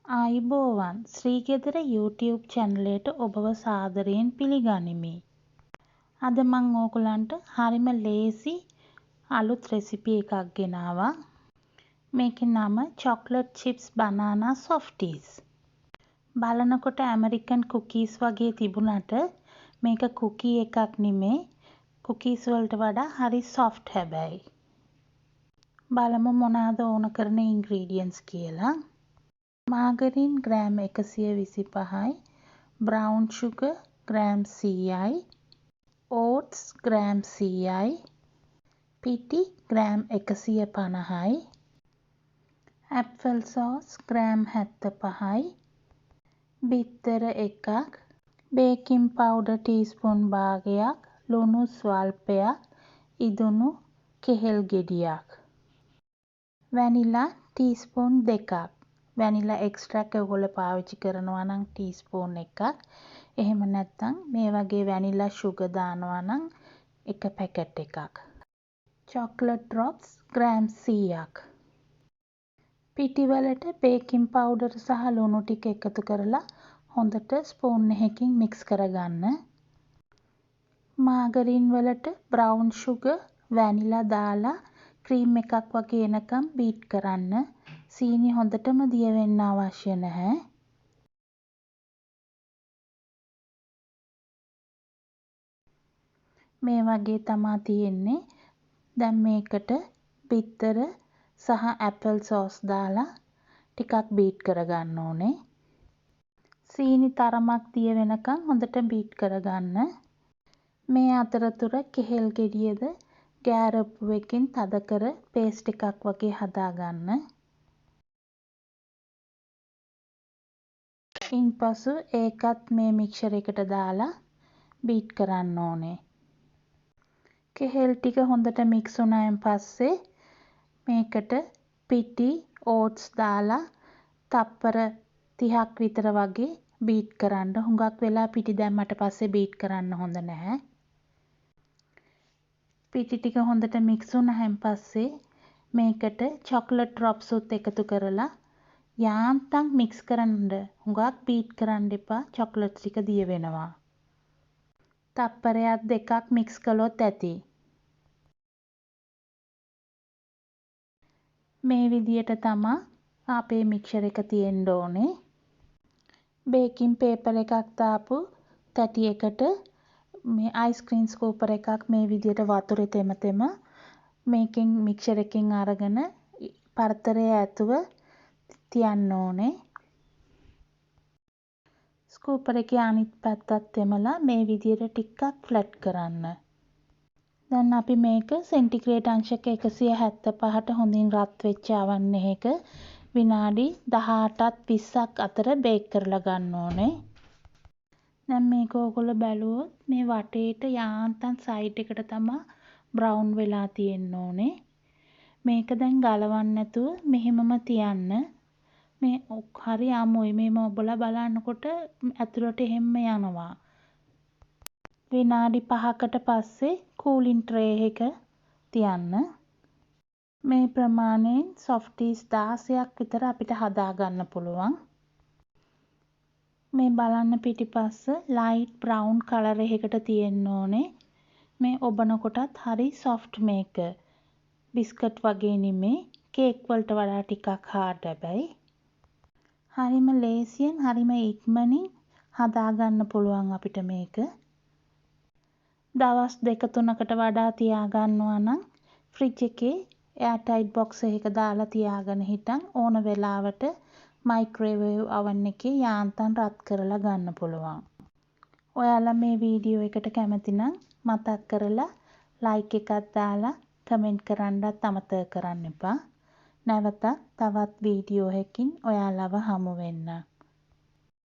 ආයුබෝවන් ශ්‍රීගෙදර YouTube චැනලයට ඔබව සාදරයෙන් පිළිගනිමි. අද මම ඕගොල්ලන්ට හරිම ලේසි අලුත් රෙසිපි එකක් ගෙනාවා. මේකේ නම chocolate chips banana softies. බලනකොට American cookies වගේ තිබුණට මේක cookie එකක් නෙමේ. cookies වලට වඩා හරි soft හැබැයි. බලමු මොනවාද ඕන කරන ingredients කියලා. මාගරින් ග්‍රෑම් 125යි, බ්‍රවුන් sugar ග්‍රෑම් 100යි, ඕට්ස් ග්‍රෑම් 100යි, පිටි ග්‍රෑම් 150යි, ඇප්පල් සෝස් ග්‍රෑම් 75යි, බිත්තර එකක්, බේකින් පවුඩර් ටීස්පූන් භාගයක්, ලුණු ස්වල්පයක්, ඉදුණු කෙහෙල් ගෙඩියක්, වැනිලා ටීස්පූන් 2ක්. වැනිලා එක්ස්ට්‍රැක්ට් ඔයගොල්ලෝ පාවිච්චි කරනවා නම් ටීස්පූන් 1ක්. එහෙම නැත්නම් මේ වගේ වැනිලා sugar දානවා නම් එක පැකට් එකක්. chocolate drops ග්‍රෑම් 100ක්. පිටි වලට බේකින් පවුඩර් සහ ලුණු ටික එකතු කරලා හොඳට ස්පූන් එකකින් mix කරගන්න. මාගරින් වලට බ්‍රවුන් sugar වැනිලා දාලා ක්‍රීම් එකක් වගේ එනකම් බීට් කරන්න. සීනි හොඳටම දිය වෙන්න අවශ්‍ය නැහැ. මේ වගේ තමා තියෙන්නේ. දැන් මේකට බිත්තර සහ ඇපල් සෝස් දාලා ටිකක් බීට් කරගන්න ඕනේ. සීනි තරමක් දිය වෙනකම් හොඳට බීට් කරගන්න. මේ අතරතුර කෙහෙල් ගෙඩියද ගෑරප්පුවකින් තද කර පේස්ට් එකක් වගේ හදාගන්න. ඉන්පසු ඒකත් මේ මික්සර් එකට දාලා බීට් කරන්න ඕනේ. කෙහෙල් ටික හොඳට මික්ස් වුණායින් පස්සේ මේකට පිටි ඕට්ස් දාලා තප්පර 30ක් විතර වගේ බීට් කරන්න. හුඟක් වෙලා පිටි දැම්මට පස්සේ බීට් කරන්න හොඳ නැහැ. පිටි ටික හොඳට මික්ස් වුණායින් පස්සේ මේකට chocolate drops උත් එකතු කරලා යාන්තම් මික්ස් කරන්න. හුඟක් බීට් කරන්න එපා. chocolate ටික දිය වෙනවා. තප්පරයක් දෙකක් මික්ස් කළොත් ඇති. මේ විදියට තමයි අපේ මික්සර් එක තියෙන්න ඕනේ. බේකින් පේපර් එකක් දාපු තැටියකට මේ අයිස්ක්‍රීම් ස්කූපර් එකක් මේ විදියට වතුරේ තෙම මේකෙන් මික්සර් එකෙන් අරගෙන පරතරය ඇතුව තියන්න ඕනේ. ස්කූපර් එකේ අනිත් පැත්තත් තෙමලා මේ විදියට ටිකක් ෆ්ලැට් කරන්න. දැන් අපි මේක සෙන්ටිග්‍රේඩ් අංශක 175ට හොඳින් රත් වෙච්ච oven එකක විනාඩි 18ත් 20ක් අතර බේක් කරලා ගන්න ඕනේ. දැන් මේක ඔයගොල්ලෝ බැලුවොත් මේ වටේට යාන්තම් සයිඩ් එකට තමයි බ්‍රවුන් වෙලා තියෙන්න ඕනේ. මේක දැන් ගලවන්න නැතුව මෙහෙමම තියන්න. මේ හරි අමුයි. මේම ඔබලා බලනකොට ඇතුළට එහෙම යනවා. විනාඩි 5කට පස්සේ කූලින් ට්‍රේ එක තියන්න. මේ ප්‍රමාණයෙන් softies 16ක් විතර අපිට හදා ගන්න පුළුවන්. මේ බලන්න පිටිපස්ස light brown color එකකට තියෙන්න ඕනේ. මේ ඔබනකොටත් හරි soft මේක. බිස්කට් වගේ නෙමේ. කේක් වලට වඩා ටිකක් hard හැබැයි. හරිම ලේසියෙන් හරිම ඉක්මනින් හදා ගන්න පුළුවන් අපිට මේක. දවස් 2-3කට වඩා තියා ගන්නවා නම් ෆ්‍රිජ් එකේ එයාටයිට් බොක්ස් එකක දාලා තියාගෙන හිටන් ඕන වෙලාවට මයික්‍රෝවේව් oven එකේ යාන්තම් රත් කරලා ගන්න පුළුවන්. ඔයාලා මේ වීඩියෝ එකට කැමති නම් මතක් කරලා ලයික් එකක් දාලා කමෙන්ට් කරන්නත් අමතක කරන්න එපා. නැවතත් තවත් වීඩියෝ එකකින් ඔයාලව හමු වෙන්න.